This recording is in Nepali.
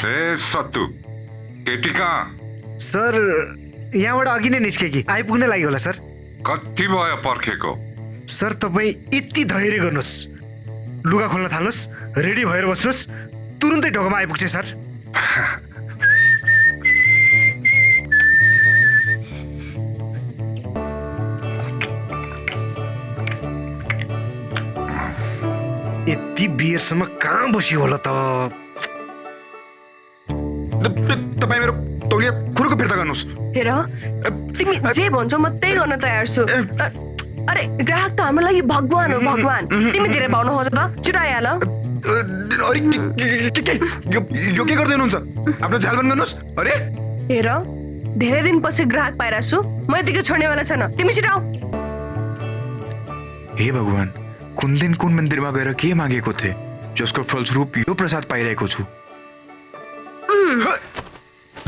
ए सत्तु केटी कहाँ? सर यहाँबाट अघि नै निस्केकी आइपुग्न लागि होला सर। कति भयो पर्खेको? सर तपाईँ यति धैर्य गर्नुहोस्, लुगा खोल्न थाल्नुहोस्, रेडी भएर बस्नुहोस्, तुरुन्तै ढोकामा आइपुग्छ सर। यति बेरसम्म कहाँ बस्यो होला त? तपाईँ मेरो तौलिया खुरको फिर्ता गर्नुहोस्। हेर तिमी जे भन्छौ म त्यही गर्न तयार छु। अरे ग्राहक त हाम्रो लागि भगवान हो, भगवान। तिमी धेरै भाउन खोज त छिटो आइहाल। अरे यो के गर्दै हुनुहुन्छ? आफ्नो झ्याल बन्द गर्नुहोस्। अरे हेर धेरै दिनपछि ग्राहक पाइरहेको छु, म यतिकै छोड्नेवाला छैन। तिमी छिटो आऊ। हे भगवान, कुन दिन कुन मन्दिरमा गएर के मागेको थिएँ जसको फलस्वरूप यो प्रसाद पाइरहेको छु।